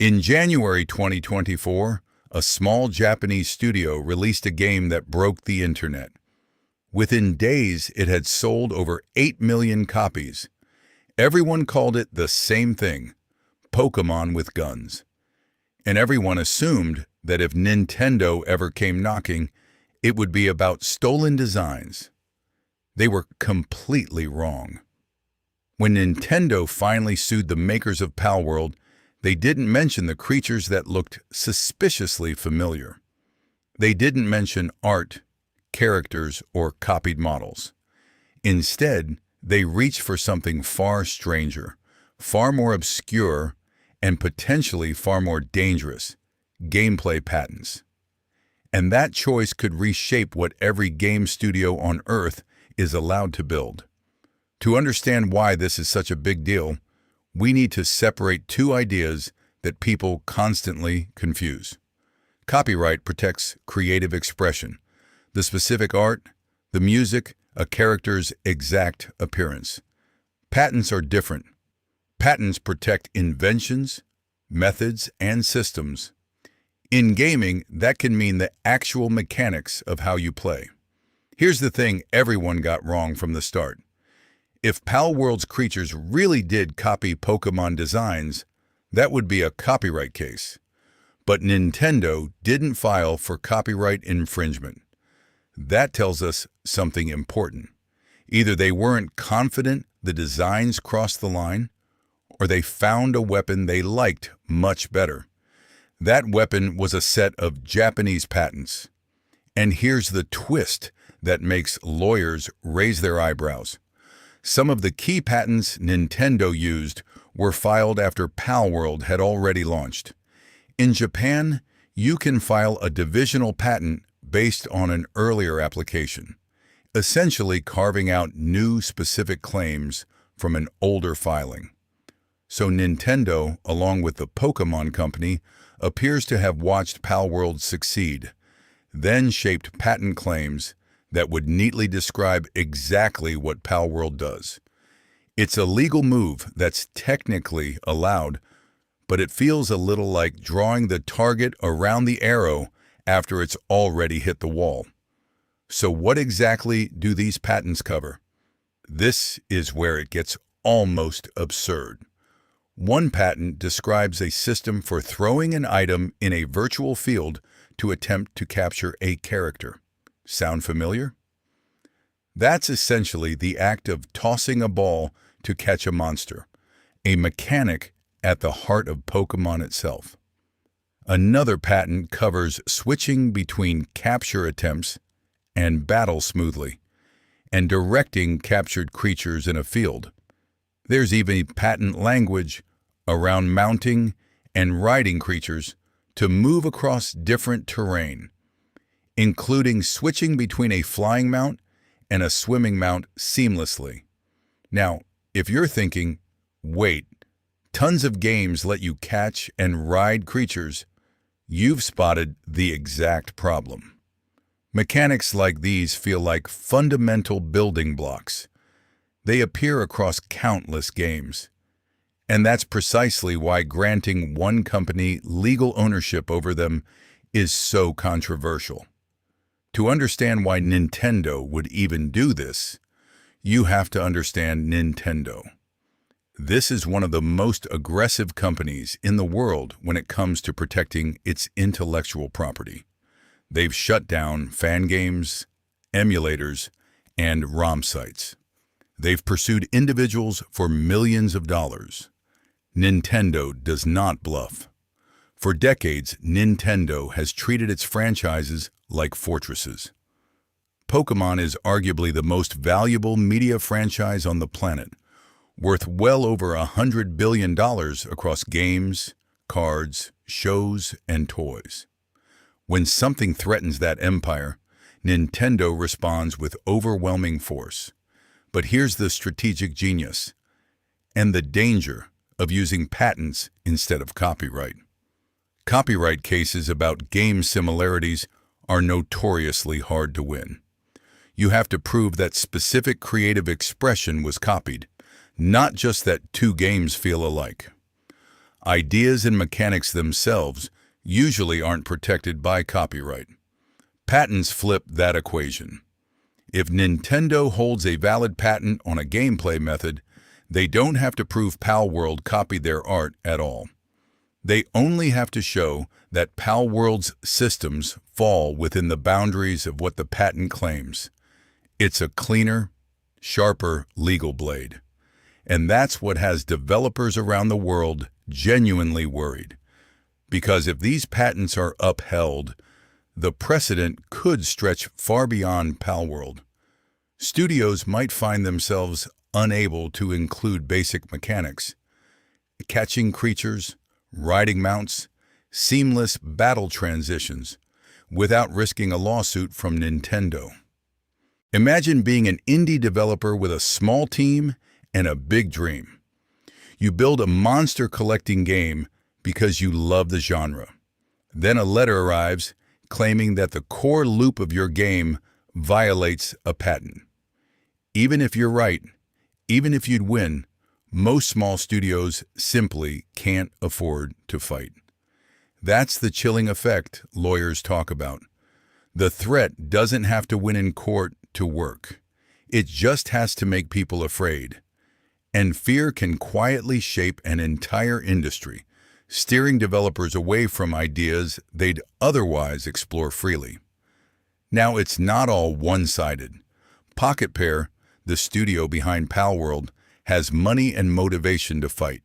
In January 2024, a small Japanese studio released a game that broke the internet. Within days, it had sold over 8 million copies. Everyone called it the same thing, Pokémon with guns. And everyone assumed that if Nintendo ever came knocking, it would be about stolen designs. They were completely wrong. When Nintendo finally sued the makers of Palworld, they didn't mention the creatures that looked suspiciously familiar. They didn't mention art, characters, or copied models. Instead, they reached for something far stranger, far more obscure, and potentially far more dangerous: gameplay patents. And that choice could reshape what every game studio on Earth is allowed to build. To understand why this is such a big deal, we need to separate two ideas that people constantly confuse. Copyright protects creative expression, the specific art, the music, a character's exact appearance. Patents are different. Patents protect inventions, methods, and systems. In gaming, that can mean the actual mechanics of how you play. Here's the thing everyone got wrong from the start. If Palworld's creatures really did copy Pokémon designs, that would be a copyright case. But Nintendo didn't file for copyright infringement. That tells us something important. Either they weren't confident the designs crossed the line, or they found a weapon they liked much better. That weapon was a set of Japanese patents. And here's the twist that makes lawyers raise their eyebrows. Some of the key patents Nintendo used were filed after Palworld had already launched. In Japan, you can file a divisional patent based on an earlier application, essentially carving out new specific claims from an older filing. So Nintendo, along with the Pokémon company, appears to have watched Palworld succeed, then shaped patent claims that would neatly describe exactly what Palworld does. It's a legal move that's technically allowed, but it feels a little like drawing the target around the arrow after it's already hit the wall. So what exactly do these patents cover? This is where it gets almost absurd. One patent describes a system for throwing an item in a virtual field to attempt to capture a character. Sound familiar? That's essentially the act of tossing a ball to catch a monster, a mechanic at the heart of Pokémon itself. Another patent covers switching between capture attempts and battle smoothly, and directing captured creatures in a field. There's even patent language around mounting and riding creatures to move across different terrain, including switching between a flying mount and a swimming mount seamlessly. Now, if you're thinking, wait, tons of games let you catch and ride creatures, you've spotted the exact problem. Mechanics like these feel like fundamental building blocks. They appear across countless games. And that's precisely why granting one company legal ownership over them is so controversial. To understand why Nintendo would even do this, you have to understand Nintendo. This is one of the most aggressive companies in the world when it comes to protecting its intellectual property. They've shut down fan games, emulators, and ROM sites. They've pursued individuals for millions of dollars. Nintendo does not bluff. For decades, Nintendo has treated its franchises like fortresses. Pokémon is arguably the most valuable media franchise on the planet, worth well over $100 billion across games, cards, shows, and toys. When something threatens that empire, Nintendo responds with overwhelming force. But here's the strategic genius and the danger of using patents instead of copyright. Copyright cases about game similarities are notoriously hard to win. You have to prove that specific creative expression was copied, not just that two games feel alike. Ideas and mechanics themselves usually aren't protected by copyright. Patents flip that equation. If Nintendo holds a valid patent on a gameplay method, they don't have to prove Palworld copied their art at all. They only have to show that Palworld's systems fall within the boundaries of what the patent claims. It's a cleaner, sharper legal blade. And that's what has developers around the world genuinely worried. Because if these patents are upheld, the precedent could stretch far beyond Palworld. Studios might find themselves unable to include basic mechanics. Catching creatures, riding mounts, seamless battle transitions, without risking a lawsuit from Nintendo. Imagine being an indie developer with a small team and a big dream. You build a monster collecting game because you love the genre. Then a letter arrives claiming that the core loop of your game violates a patent. Even if you're right, even if you'd win, most small studios simply can't afford to fight. That's the chilling effect lawyers talk about. The threat doesn't have to win in court to work. It just has to make people afraid. And fear can quietly shape an entire industry, steering developers away from ideas they'd otherwise explore freely. Now, it's not all one-sided. Pocketpair, the studio behind Palworld, has money and motivation to fight.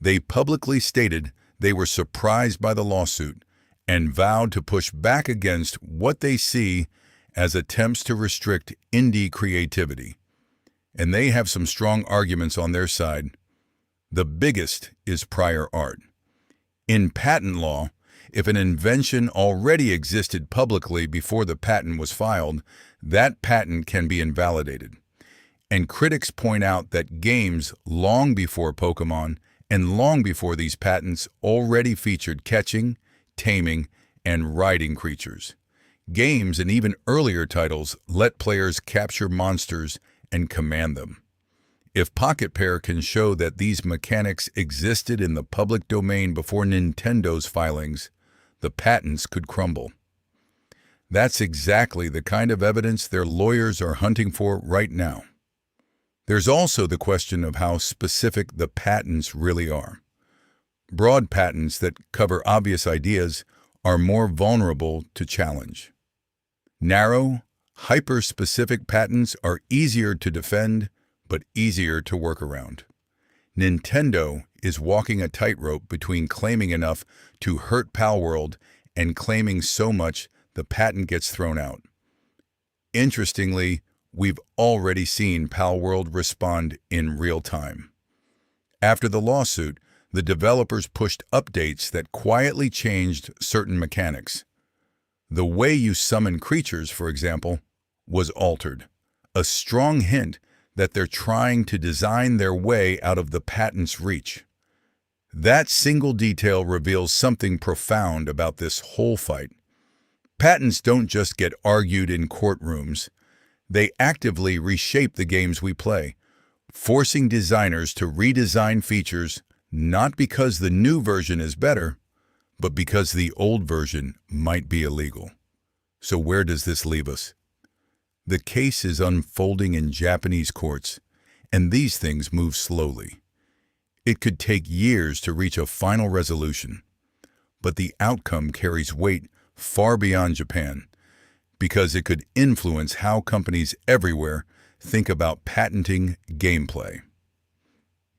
They publicly stated they were surprised by the lawsuit and vowed to push back against what they see as attempts to restrict indie creativity. And they have some strong arguments on their side. The biggest is prior art. In patent law, if an invention already existed publicly before the patent was filed, that patent can be invalidated. And critics point out that games long before Pokémon and long before these patents already featured catching, taming, and riding creatures. Games and even earlier titles let players capture monsters and command them. If Pocketpair can show that these mechanics existed in the public domain before Nintendo's filings, the patents could crumble. That's exactly the kind of evidence their lawyers are hunting for right now. There's also the question of how specific the patents really are. Broad patents that cover obvious ideas are more vulnerable to challenge. Narrow, hyper-specific patents are easier to defend, but easier to work around. Nintendo is walking a tightrope between claiming enough to hurt Palworld and claiming so much the patent gets thrown out. Interestingly, we've already seen Palworld respond in real time. After the lawsuit, the developers pushed updates that quietly changed certain mechanics. The way you summon creatures, for example, was altered, a strong hint that they're trying to design their way out of the patent's reach. That single detail reveals something profound about this whole fight. Patents don't just get argued in courtrooms. They actively reshape the games we play, forcing designers to redesign features not because the new version is better, but because the old version might be illegal. So where does this leave us? The case is unfolding in Japanese courts, and these things move slowly. It could take years to reach a final resolution, but the outcome carries weight far beyond Japan, because it could influence how companies everywhere think about patenting gameplay.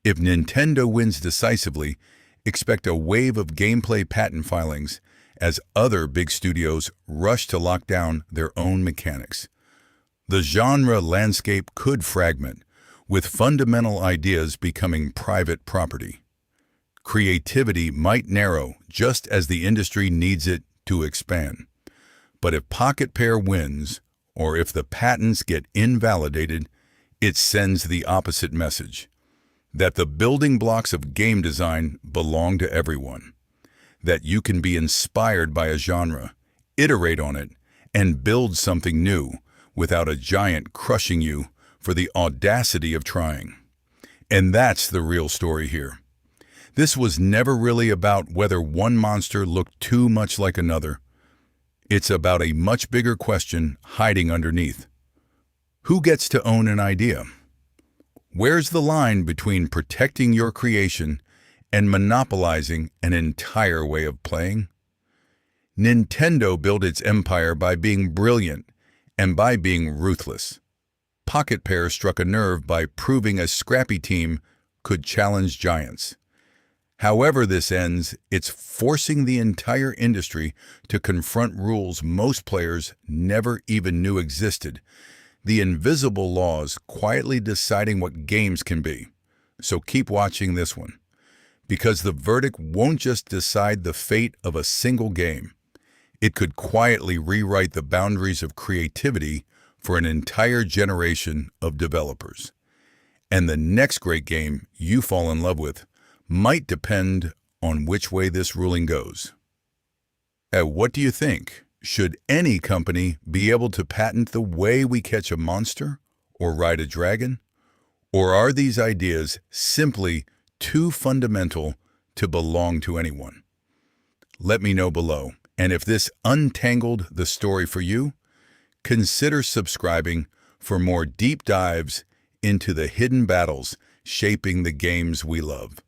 If Nintendo wins decisively, expect a wave of gameplay patent filings as other big studios rush to lock down their own mechanics. The genre landscape could fragment, with fundamental ideas becoming private property. Creativity might narrow just as the industry needs it to expand. But if Pocketpair wins, or if the patents get invalidated, it sends the opposite message: that the building blocks of game design belong to everyone, that you can be inspired by a genre, iterate on it, and build something new without a giant crushing you for the audacity of trying. And that's the real story here. This was never really about whether one monster looked too much like another. It's about a much bigger question hiding underneath. Who gets to own an idea? Where's the line between protecting your creation and monopolizing an entire way of playing? Nintendo built its empire by being brilliant and by being ruthless. Pocketpair struck a nerve by proving a scrappy team could challenge giants. However this ends, it's forcing the entire industry to confront rules most players never even knew existed. The invisible laws quietly deciding what games can be. So keep watching this one, because the verdict won't just decide the fate of a single game. It could quietly rewrite the boundaries of creativity for an entire generation of developers. And the next great game you fall in love with might depend on which way this ruling goes. What do you think? Should any company be able to patent the way we catch a monster or ride a dragon? Or are these ideas simply too fundamental to belong to anyone? Let me know below. And if this untangled the story for you, consider subscribing for more deep dives into the hidden battles shaping the games we love.